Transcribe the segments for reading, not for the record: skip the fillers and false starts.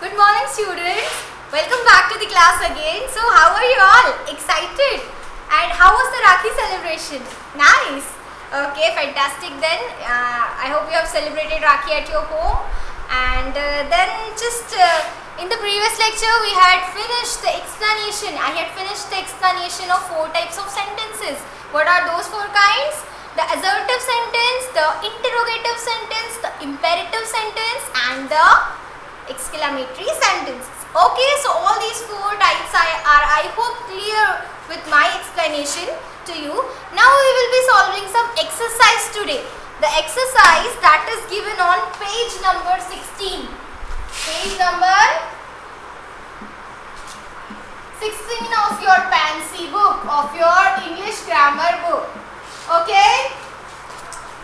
Good morning, students. Welcome back to the class again. So, how are you all? Excited? And how was the Rakhi celebration? Nice. Okay, fantastic. Then I hope you have celebrated Rakhi at your home. And then just in the previous lecture, we had finished the explanation. I had finished the explanation of 4 types of sentences. What are those 4 kinds? The assertive sentence, the interrogative sentence, the imperative sentence, and the exclamatory sentences. Okay, so all these 4 types are I hope clear with my explanation to you. Now we will be solving some exercise today. The exercise that is given on page number 16. Page number 16 of your fancy book, of your English grammar book. Okay,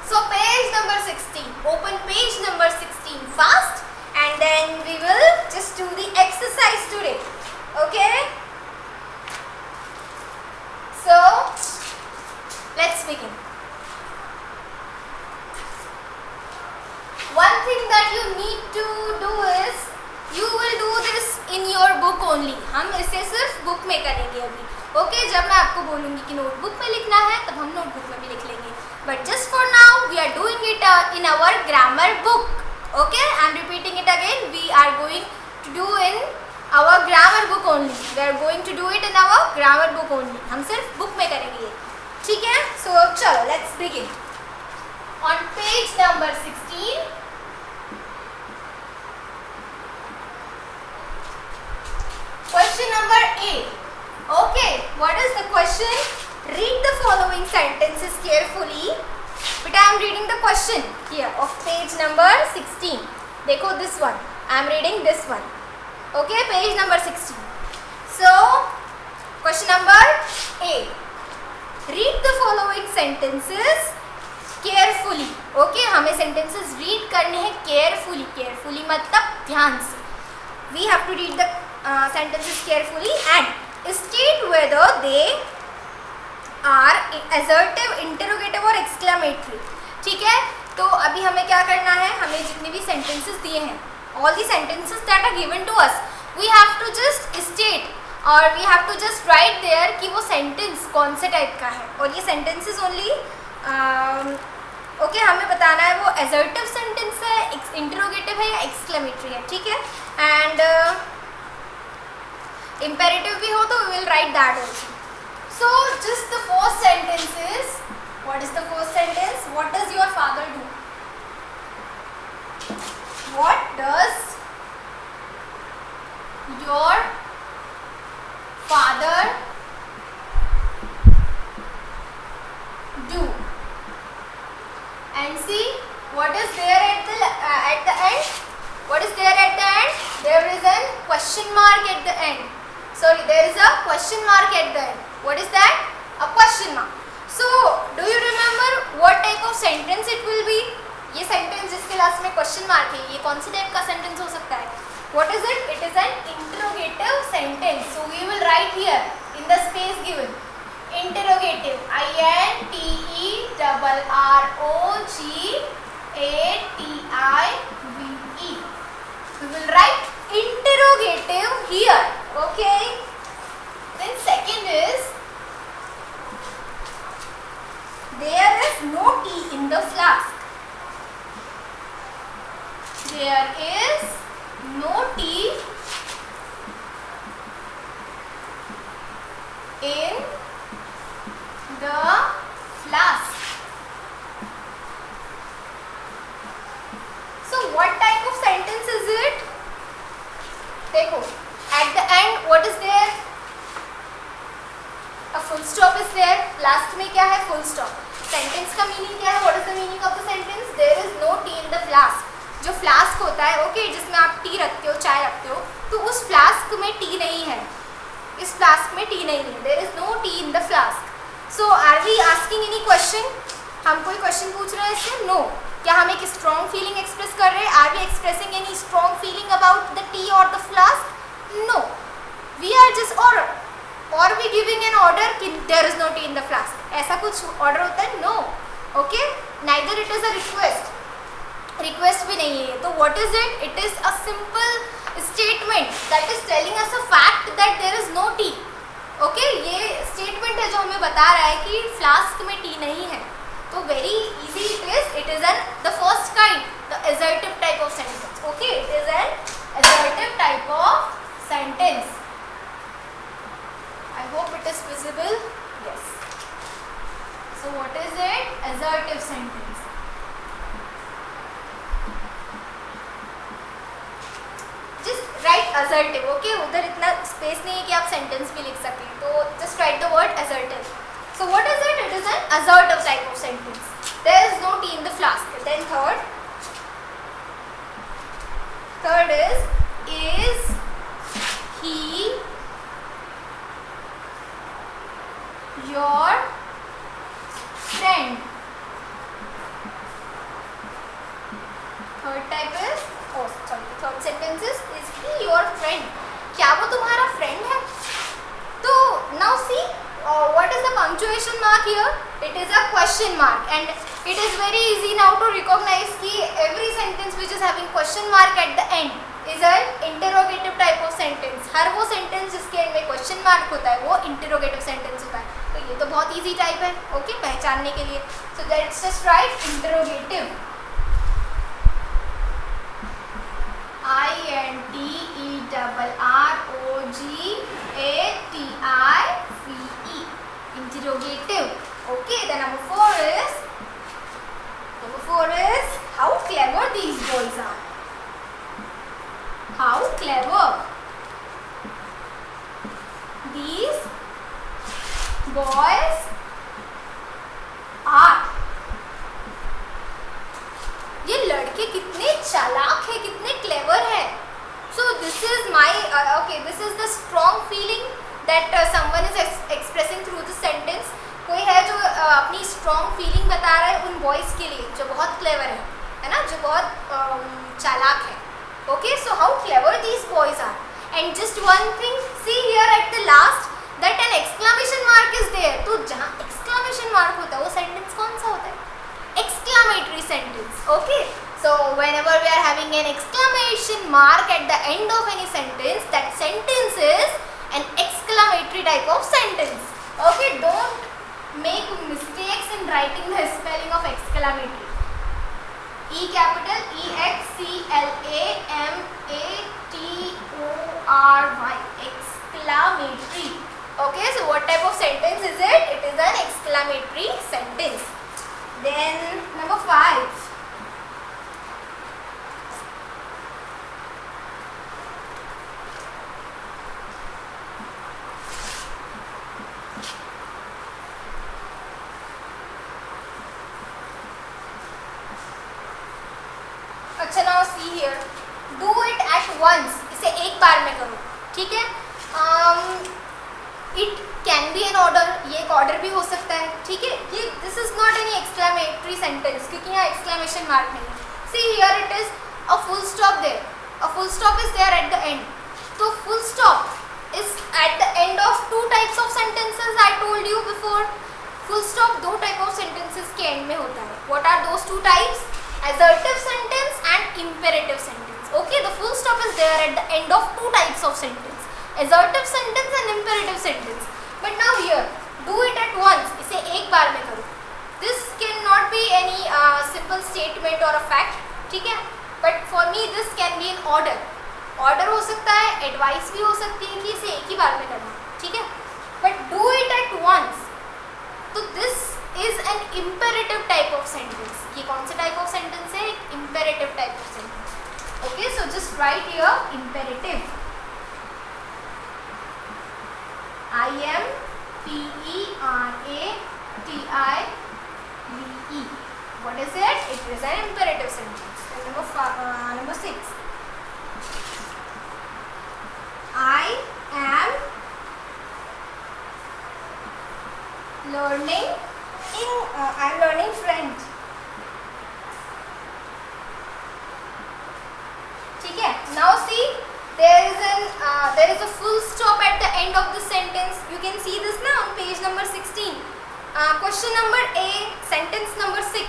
so page number 16. Open page number 16 fast. And then we will just do the exercise today. Okay? So, let's begin. One thing that you need to do is, you will do this in your book only. हम इसे सिर्फ book में करेंगे अभी. Okay? जब मैं आपको बोलूँगी कि नोटबुक में लिखना है, तब हम नोटबुक में भी लिख लेंगे. But just for now, we are doing it in our grammar book. Okay, I am repeating it again. We are going to do in our grammar book only. We are going to do it in our grammar book only. हम सिर्फ book में करेंगे ये. ठीक है? So चलो, let's begin. On page number 16. Question number A. Okay, what is the question? Read the following sentences carefully. But I am reading the question here of page number 16. देखो this one. I am reading this one. Okay, page number 16. So, question number A. Read the following sentences carefully. Okay, हमें sentences read करने हैं carefully. Carefully मतलब ध्यान से. We have to read the sentences carefully and state whether they are assertive, interrogative और exclamatory. ठीक है, तो अभी हमें क्या करना है, हमें जितने भी sentences दिए हैं, all the sentences that are given to us, we have to just state और we have to just write there कि वो sentence कौन से type का है. और ये sentences only okay, हमें बताना है वो assertive sentence है, interrogative है या exclamatory है. ठीक है, and imperative भी हो तो we will write that also. So, just the first sentence is, what is the first sentence? What does your father do? What does your father do? And see, what is there at the end? What is there at the end? There is a question mark at the end. Sorry, there is a question mark at the end. What is that? A question mark. So, do you remember what type of sentence it will be? ये sentence जिसके last में question mark है, ये कौन सी type का sentence हो सकता है? What is it? It is an interrogative sentence. So, we will write here in the space given. Interrogative. I-N-T-E-R-R-O-G-A-T-I-V-E. We will write interrogative here. Okay. Then second is, there is no tea in the flask. There is no tea in the flask. So what type of sentence is it? देखो, at the end what is there? A full stop is there. Last में क्या है? Full stop. Sentence का meaning क्या है? What is the meaning of the sentence? There is no tea in the flask. जो flask होता है, okay, जिसमें आप टी रखते हो, चाय रखते हो, तो उस flask में टी नहीं है. इस flask में टी नहीं है. There is no tea in the flask. So are we asking any question? हम कोई question पूछ रहे हैं इससे? No. क्या हम एक strong feeling express कर रहे हैं? Are we expressing any strong feeling about the tea or the flask? No. We are just or we giving an order कि there is no tea in the flask. ऐसा कुछ order होता है? No. Okay. Neither it is a request. Request भी नहीं है. तो what is it? It is a simple statement that is telling us a fact that there is no tea. Okay? ये statement है जो हमें बता रहा है कि फ्लास्क में टी नहीं है. तो very easy it is. It is the first kind, the assertive type of sentence. Okay? It is an assertive type of sentence. I hope it is visible. Yes. So what is it? Assertive sentence. Just write assertive. Okay? उधर इतना space नहीं है कि आप sentence भी लिख सकें. तो just write the word assertive. So what is it? It is an assertive type of sentence. There is no tea in the flask. Then third is he your friend? Third type is, oh sorry, the third sentence is he your friend? क्या वो तुम्हारा friend है? तो now see, what is the punctuation mark here? It is a question mark, and it is very easy now to recognize कि every sentence which is having question mark at the end is an interrogative type of sentence. हर वो sentence जिसके end में question mark होता है वो interrogative sentence होता है. तो ये तो बहुत easy type है, okay, पहचानने के लिए. So let's just write interrogative. interrogative. Interrogative. Okay, then number four is how clever these boys are. How clever these boys are. ये लड़के कितने चालाक है, कितने क्लेवर है. So this is my okay, this is the strong feeling that someone is expressing through the sentence. कोई है जो अपनी strong feeling बता रहा है उन boys के लिए जो बहुत clever है ना, जो बहुत चालाक है. Okay, so how clever these boys are. And just one thing, see here at the last that an exclamation mark is there. तो जहाँ exclamation mark होता है वो sentence कौन सा होता है? Exclamatory sentence. Okay, so whenever we are having an exclamation mark at the end of any sentence, that sentence is an exclamatory type of sentence. Okay, don't make mistakes in writing the spelling of exclamatory. E capital EXCLAMATORY, exclamatory. Okay, so what type of sentence is it? It is an exclamatory sentence. Then number 5. अच्छा, now see here, do it at once. इसे एक बार में करो, ठीक है. It can be an order. ये एक order भी हो सकता है, ठीक है. ये this is not any exclamatory sentence क्योंकि यहाँ exclamation mark नहीं है. See here it is a full stop there. A full stop is there at the end. So full stop is at the end of two types of sentences. I told you before. Full stop दो type of sentences के end में होता है. What are those two types? Assertive sentence and imperative sentence. Okay, the full stop is there at the end of two types of sentence. Assertive sentence and imperative sentence. But now here, do it at once. इसे एक बार में करो. This cannot be any simple statement or a fact. ठीक है? But for me this can be an order. Order हो सकता है, advice भी हो सकती है कि इसे एक ही बार में करना. ठीक है? But do it at once. तो this is an imperative type of sentence. ये कौन सा type of sentence है? Imperative type of sentence. Okay, so just write here imperative. IMPERATIVE. What is it? It is an imperative sentence. And number 6. I am learning French. ठीक है. Now see, there is a full stop at the end of the sentence. You can see this now on page number 16. Question number A, sentence number 6.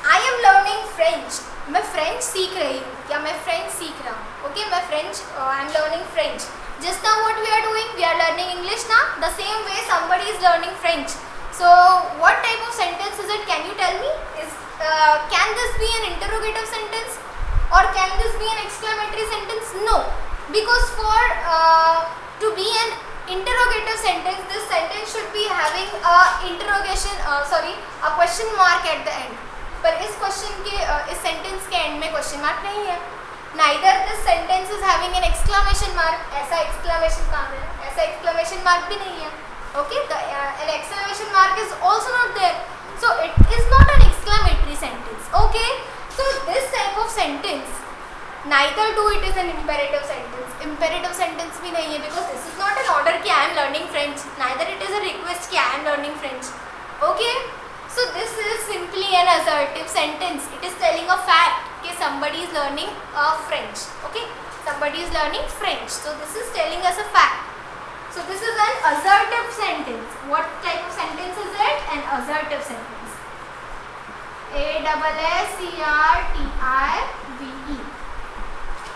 I am learning French. मैं French सीख रही हूँ या मैं French सीख रहा हूँ. Okay, मैं French, I am learning French. Just now what we are doing, we are learning English now. The same way somebody is learning French. So what type of sentence is it? Can you tell me? Can this be an interrogative sentence or can this be an exclamatory sentence? No, because for to be an interrogative sentence, this sentence should be having a a question mark at the end. पर इस sentence के end में question mark नहीं है. Neither this sentence is having an exclamation mark. ऐसा exclamation कहाँ है? ऐसा exclamation mark भी नहीं है. Okay, an exclamation mark is also not there. So it is not an exclamatory sentence. Okay, so this type of sentence, neither do it is an imperative sentence. Imperative sentence भी नहीं है because this is not an order कि I am learning French. Neither it is a request कि I am learning French. Okay, so this is simply an assertive sentence. It is telling a fact. Somebody is learning French. Okay, somebody is learning French. So this is telling us a fact. So this is an assertive sentence. What type of sentence is it? An assertive sentence. ASSERTIVE.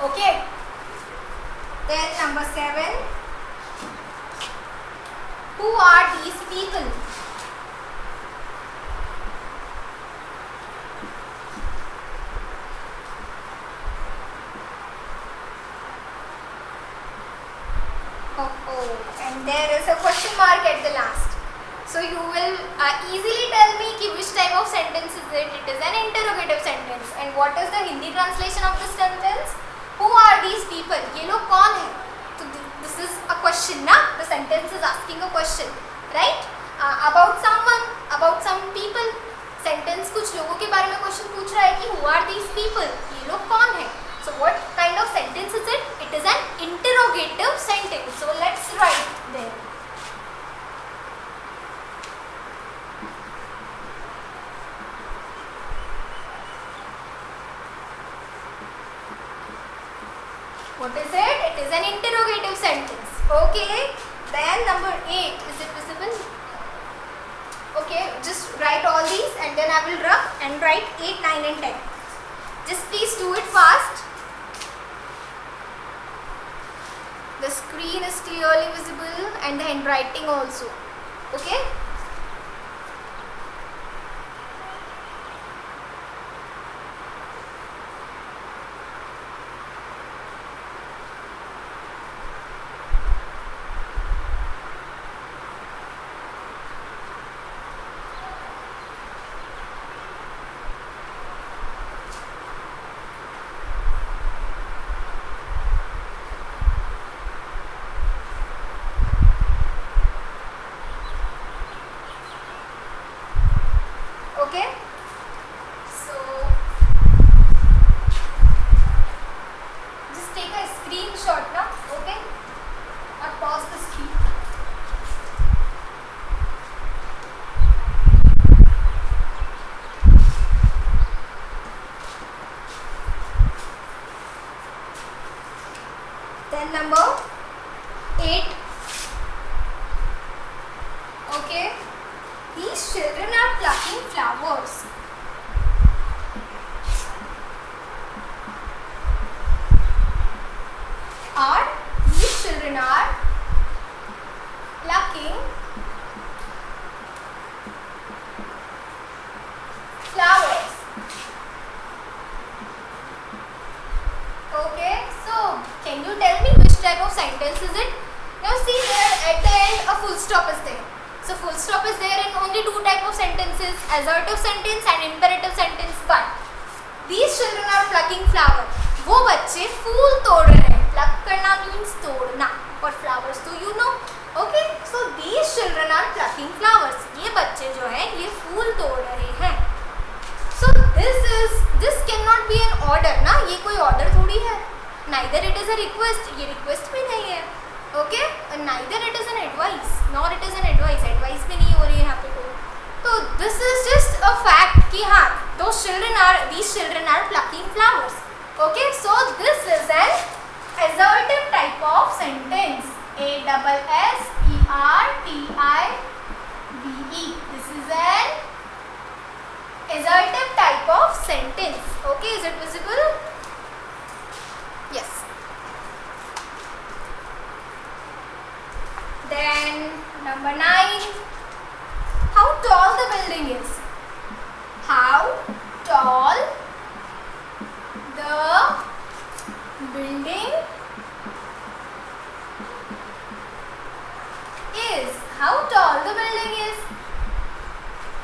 Okay. Then number 7. Who are these people? And there is a question mark at the last. So you will easily tell me ki which type of sentence is it? It is an interrogative sentence. And what is the Hindi translation of this sentence? Who are these people? ये लोग कौन है? So this is a question, ना? The sentence is asking a question, right? About someone, about some people. Sentence कुछ लोगों के बारे में question पूछ रहा है कि who are these people? ये लोग कौन है? So what kind of sentence is it? It is an interrogative sentence. So let's write there. What is it? It is an interrogative sentence. Okay. Then number 8. Is it visible? Okay. Just write all these and then I will rub and write 8, 9 and 10. Just please do it fast. The screen is clearly visible and the handwriting also. Okay. Okay, so just take a screenshot now. Okay, or pause the screen. Then number 8. Okay, these children are plucking flowers. These children are plucking flowers. Okay, so can you tell me which type of sentence is it? Now see there at the end a full stop is there. So full stop is there in only 2 type of sentences, assertive sentence and imperative sentence. But these children are plucking flower. वो बच्चे फूल तोड़ रहे हैं. Pluck करना means तोड़ना. और flowers तो you know. Okay, so these children are plucking flowers. ये बच्चे जो हैं ये फूल तोड़ रहे हैं. So this cannot be an order ना. ये कोई order थोड़ी है. Neither it is a request. ये request भी नहीं है. Okay, and neither it is an advice, nor it is an advice. Advice भी नहीं हो रही है यहाँ पे कोई. So this is just a fact कि हाँ, these children are plucking flowers. Okay, so this is an assertive type of sentence. ASSERTIVE. This is an assertive type of sentence. Okay, is it Number 9. How tall the building is? How tall the building is? How tall the building is?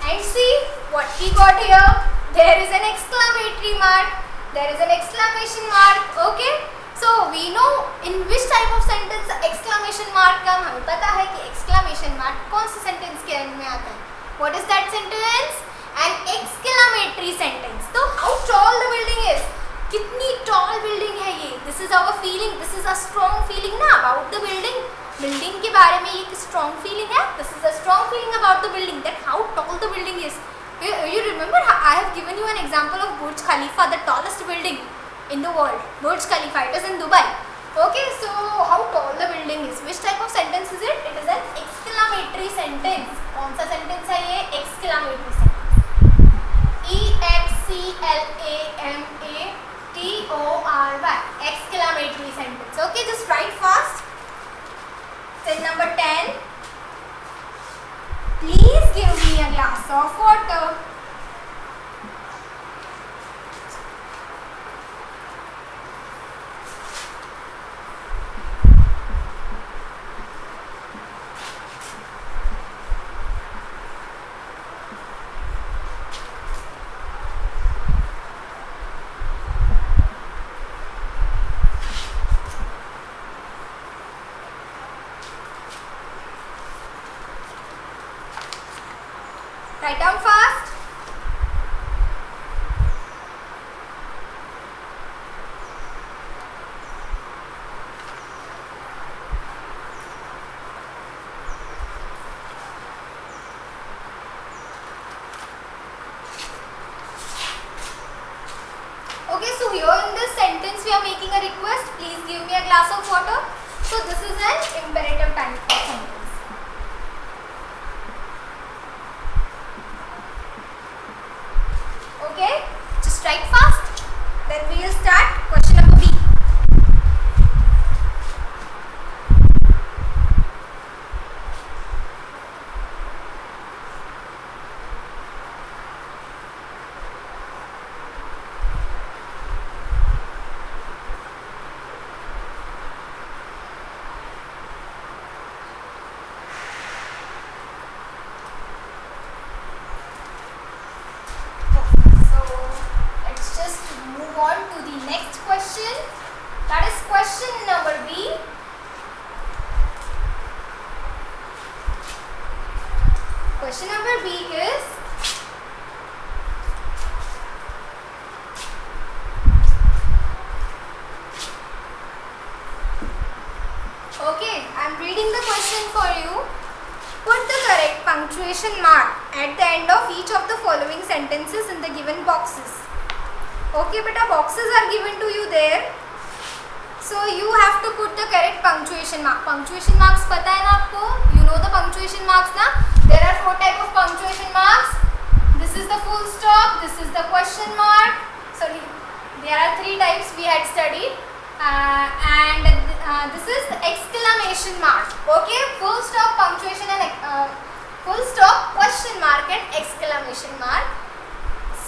And see what we got here. There is an exclamatory mark. There is an exclamation mark. Okay. So we know in which type of sentence exclamation mark का हमें पता है कि exclamation mark कौन से sentence के end में आता है. What is that sentence? An exclamatory sentence. तो how tall the building is? कितनी tall building है ये? This is our feeling. This is a strong feeling ना about the building. Building के बारे में ये एक strong feeling है. This is a strong feeling about the building. That how tall the building is. You remember I have given you an example of Burj Khalifa, the tallest building in the world. Burj Khalifa. It is in Dubai. Okay, so how tall the building is? Which type of sentence is it? It is an exclamatory sentence. कौन सा sentence है ये? Exclamatory sentence. E-X-C-L-A-M-A-T-O-R-Y. Exclamatory sentence. Okay, just write fast. Then number 10. Please give me a glass of water. Write down fast. Okay, so here in this sentence we are making a request. Please give me a glass of water. So this is an imperative type of sentence. Okay, just write fast. Then we will start question number B. Question number B is okay, I am reading the question for you. Put the correct punctuation mark at the end of each of the following sentences in the given boxes. Okay, beta, boxes are given to you there. So you have to put the correct punctuation mark. Punctuation marks पता है ना आपको? You know the punctuation marks ना? There are 4 type of punctuation marks. This is the full stop. This is the question mark. Sorry, there are 3 types we had studied. And this is the exclamation mark. Okay, full stop, punctuation and full stop, question mark and exclamation mark.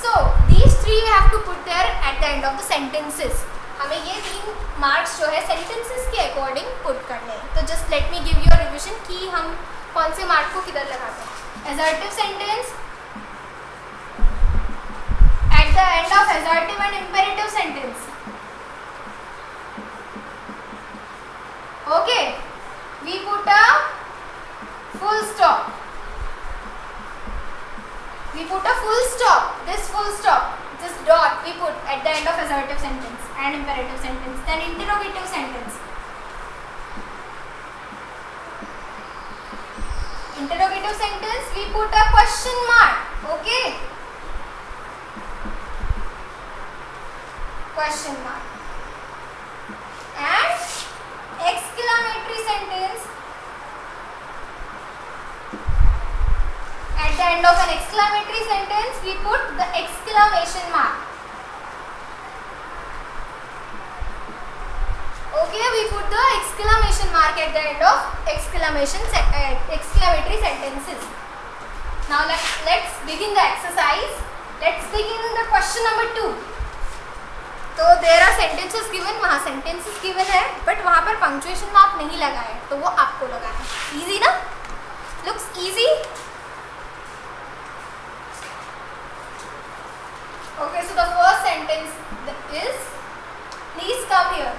So these 3 we have to put there at the end of the sentences. हमें ये 3 marks जो है sentences के according put करने हैं. तो just let me give you a revision कि हम कौन से मार्क को किधर लगाते हैं. Assertive sentence at the end of assertive and imperative sentence. Okay, we put a full stop. We put a full stop. This full stop, this dot we put at the end of assertive sentence and imperative sentence. Then interrogative sentence. Interrogative sentence we put a question mark. Okay. Question mark. And exclamatory sentence. At the end of an exclamatory sentence, we put the exclamation mark. Okay. Okay, we put the exclamation mark at the end of exclamatory sentences. Now let's begin the exercise. Let's begin the question number 2. तो there are sentences given, वहाँ sentences given है, but वहाँ पर punctuation mark नहीं लगा है, तो वो आपको लगाना है. Easy ना? Looks easy. Okay, so the first sentence is, please come here.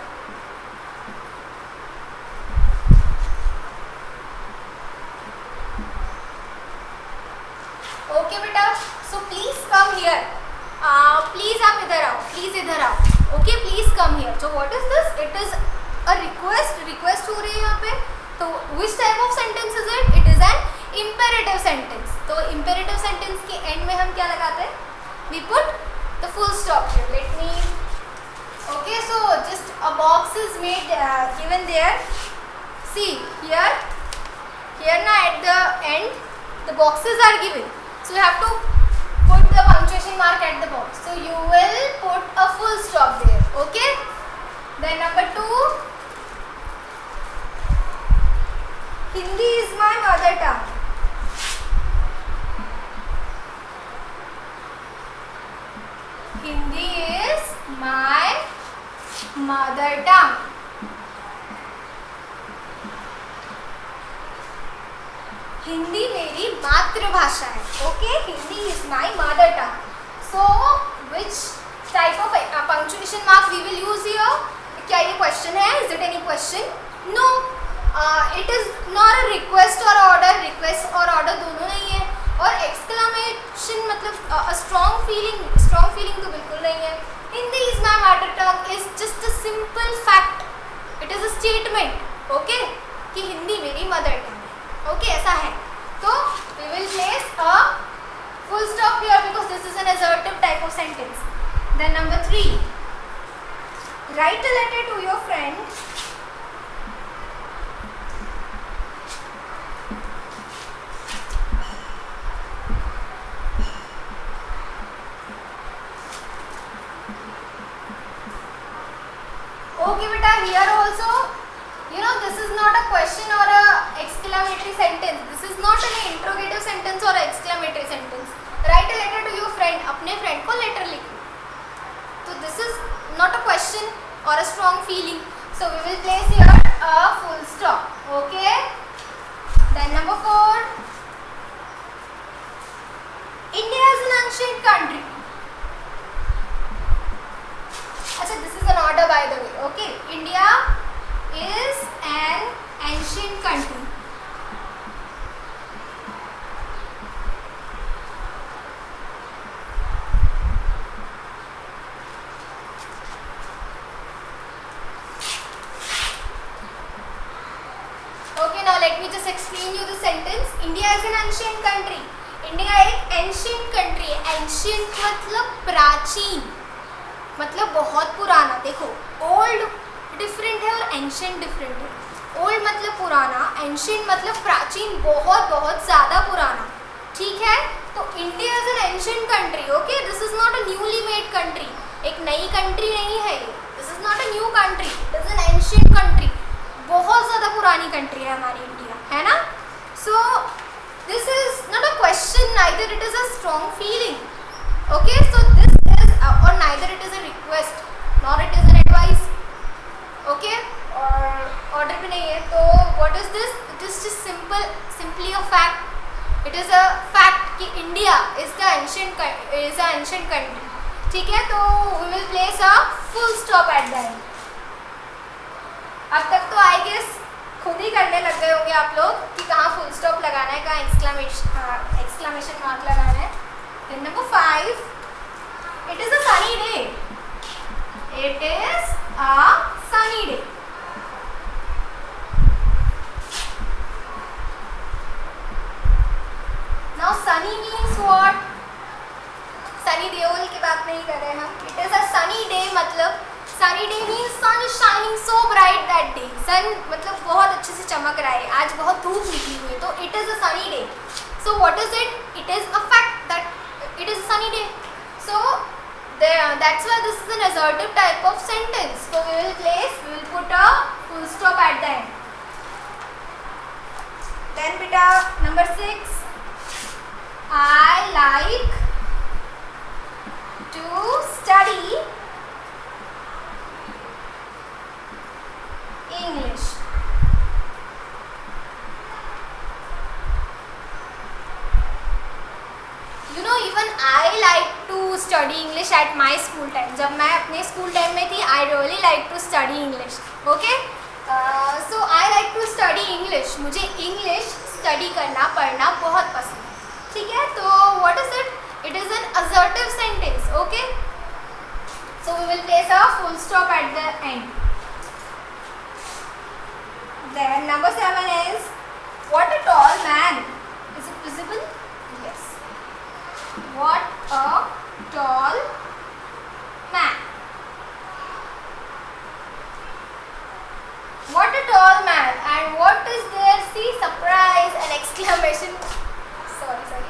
Okay बेटा, so please come here. Please आप इधर आओ, please इधर आओ. Okay, please come here. So what is this? It is a request हो रही है यहाँ पे. तो which type of sentence is it? It is an imperative sentence. तो imperative sentence के end में हम क्या लगाते हैं? We put the full stop here. Let me. Okay, so just a box is made given there. See here now at the end the boxes are given. So you have to put the punctuation mark at the box. So you will put a full stop there. Okay. Then number 2. Hindi is my mother tongue. Hindi is my mother tongue. Hindi मेरी मातृभाषा है. Okay, Hindi is my mother tongue. So which type of punctuation mark we will use here? क्या ये question है? Is it any question? No, it is not a request और order. Request और order दोनों नहीं है. और एक्सक्लेमेशन मतलब स्ट्रॉन्ग फीलिंग तो बिल्कुल नहीं है. Hindi is my mother tongue is just a simple fact. It is a statement. Okay, कि हिंदी मेरी मदर टंग. Okay, ऐसा है. तो we will place a full stop here because this is an assertive type of sentence. Then number 3. Write a letter to your friend. Okay, beta, here also. You know, this is not a question or a exclamatory sentence. This is not an interrogative sentence or exclamatory sentence. Write a letter to your friend. अपने friend को letter लिखो. So this is not a question or a strong feeling. So we will place here a full stop. Okay. Then number 4. India is an ancient country. अच्छा, this is an order by the way. Okay. India is an ancient country. Okay, now let me just explain you the sentence. India is an ancient country. India एक ancient country है. Ancient मतलब प्राचीन, मतलब बहुत पुराना. देखो, old different है और एंशिएंट डिफरेंट है. ओल्ड मतलब पुराना, एंशिएंट मतलब प्राचीन, बहुत बहुत ज़्यादा पुराना. ठीक है. तो India is an ancient country. Okay, this is not a newly made country. एक नई कंट्री नहीं है ये. This is not a new country. This is an ancient country. बहुत ज़्यादा पुरानी कंट्री है हमारी इंडिया, है ना. So this is not a question, neither it is a strong feeling. Okay, so this is और neither it is a request nor it is an advice. Okay, और order भी नहीं है. तो what is this? It is just simply a fact. It is a fact कि India is the ancient country. ठीक है. तो we will place a full stop at the end. अब तक तो आई गेस खुद ही करने लग गए होंगे आप लोग कि कहाँ फुल स्टॉप लगाना है, कहाँ एक्सक्लेमेशन मार्क लगाना है. Then number 5. It is a sunny day. इट इज a sunny day. Now sunny means what? Sunny Deol की बात नहीं कर रहे हम. It is a sunny day मतलब sunny day means sun is shining so bright that day. Sun मतलब बहुत अच्छे से चमक रहा है. आज बहुत धूप निकली हुई है. तो it is a sunny day. So what is it? It is a fact that it is a sunny day. So that's why this is an assertive type of sentence. So we will put a at my school time. जब मैं अपने school time में थी, I really like to study English. Okay? So I like to study English. मुझे English study करना पढ़ना बहुत पसंद है. ठीक है? तो what is it? It is an assertive sentence. Okay? So we will place a full stop at the end. Then number 7 is, what a tall man. Is it visible? Yes. What a tall man. What a tall man. And what is there? See, surprise and exclamation. Sorry.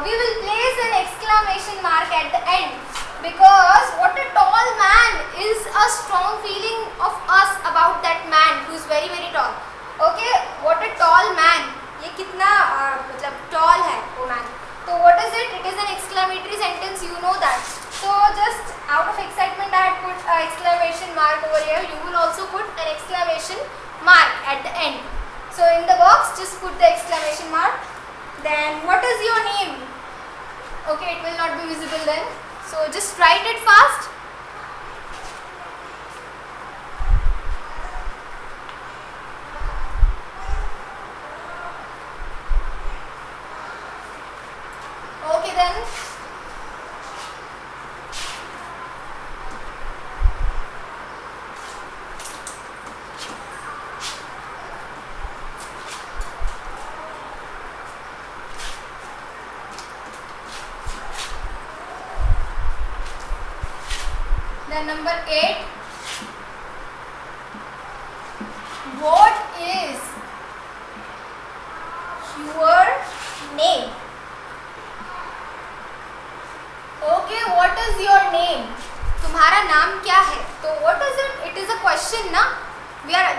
We will place an exclamation mark at the end, because what a tall man is a strong feeling of us about that man who is very very tall. Okay, what a tall man. ये कितना मतलब tall है वो man. So what is it? It is an exclamatory sentence. You know that. So just out of excitement, I had put an exclamation mark over here. You will also put an exclamation mark at the end. So in the box, just put the exclamation mark. Then what is your name? Okay, it will not be visible then. So just write it fast. Okay then. Then number 8. What is your name? Okay, what is your name? तुम्हारा नाम क्या है? तो what is it? It is a question ना?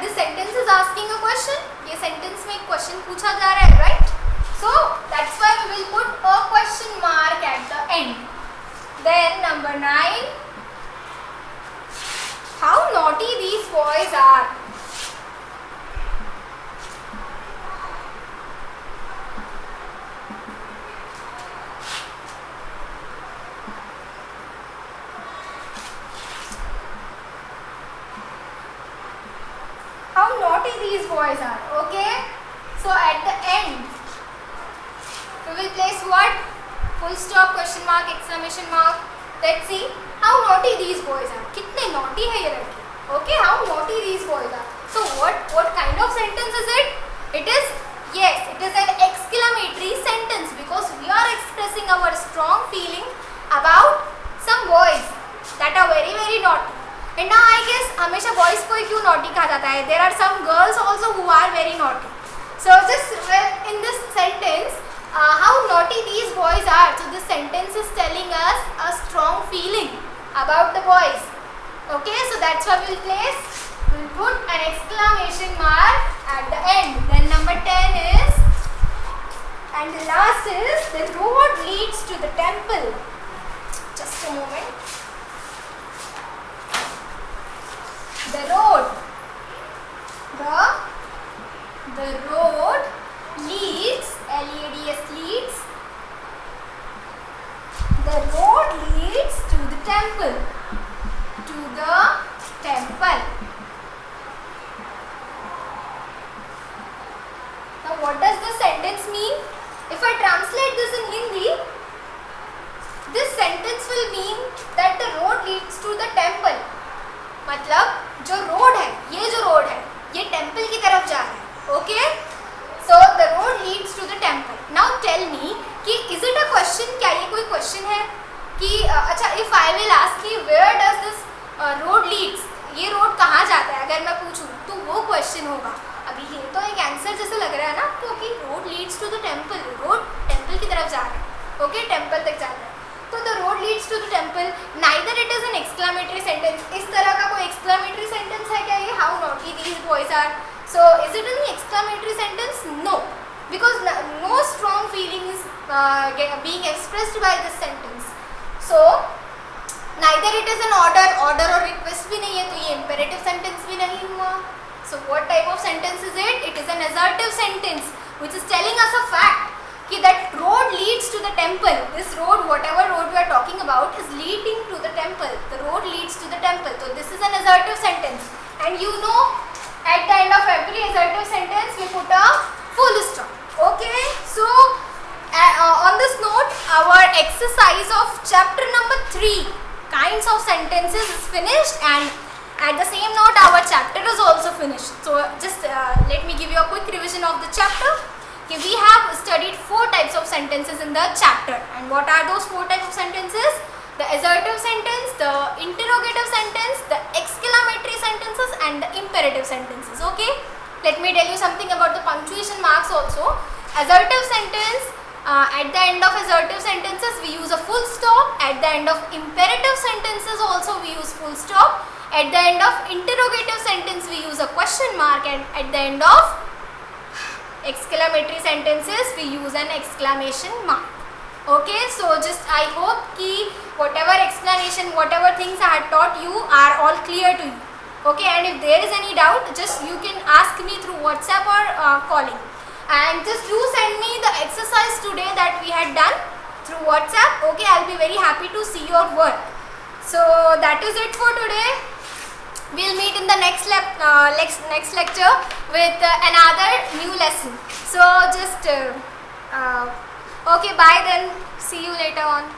This sentence is asking a question. ये sentence में एक question पूछा जा रहा है, right? So that's why we will put a question mark at the end. Then number 9. How naughty these boys are. How naughty these boys are. Okay. So at the end, we will place what? Full stop, question mark, exclamation mark. Let's see. How naughty these boys are. कितने naughty है ये लड़के. Okay, how naughty these boys are. So what kind of sentence is it? It is, yes, it is an exclamatory sentence, because we are expressing our strong feeling about some boys that are very very naughty. And now I guess हमेशा boys को ही क्यों naughty कहा जाता है? There are some girls also who are very naughty. So just in this sentence, how naughty these boys are. So this sentence is telling us a strong feeling about the boys. Okay, so that's why we'll put an exclamation mark at the end. Then number 10 is, and the last is, the road leads to the temple. Just a moment. The road leads, L-E-A-D-S, leads. The road leads to the temple. To the temple. Now what does the sentence mean? If I translate this in Hindi, this sentence will mean that the road leads to the temple. मतलब जो road है, ये जो road है, ये temple की तरफ जा रहा है. Okay? So the road leads to the temple. Now tell me कि is it a question? क्या ये कोई question है? कि अच्छा, if I will ask you where does this road leads, ये रोड कहाँ जाता है, अगर मैं पूछूँ तो वो question होगा. अभी ये तो एक आंसर जैसे लग रहा है ना, क्योंकि road leads to the temple, road temple की तरफ जा रहा है. ओके, टेम्पल तक जा रहा है. तो the road leads to the temple, neither it is an exclamatory sentence. इस तरह का कोई एक्सक्लामेटरी सेंटेंस है क्या ये? How naughty these boys are. So is it an exclamatory sentence? No, because no strong feeling is being expressed by this sentence. So neither it is an order और request भी नहीं है, तो ये imperative sentence भी नहीं हुआ. So what type of sentence is it? It is an assertive sentence which is telling us a fact that road leads to the temple. This road, whatever road we are talking about, is leading to the temple. The road leads to the temple. So this is an assertive sentence. And you know, at the end of every assertive sentence, we put a full stop. Okay. So on this note, our exercise of chapter number 3, kinds of sentences, is finished, and at the same note, our chapter is also finished. So just let me give you a quick revision of the chapter. Okay, we have studied 4 types of sentences in the chapter. And what are those 4 types of sentences? The assertive sentence, the interrogative sentence, the exclamatory sentences, and the imperative sentences. Okay. Let me tell you something about the punctuation marks also. Assertive sentence, at the end of assertive sentences we use a full stop. At the end of imperative sentences also we use full stop. At the end of interrogative sentence we use a question mark, and at the end of exclamatory sentences we use an exclamation mark. Okay, so just I hope ki whatever explanation, whatever things I had taught you are all clear to you. Okay, and if there is any doubt, just you can ask me through WhatsApp or calling. And just do send me the exercise today that we had done through WhatsApp. Okay, I'll be very happy to see your work. So that is it for today. We'll meet in the next lecture with another new lesson. So just okay, bye then. See you later on.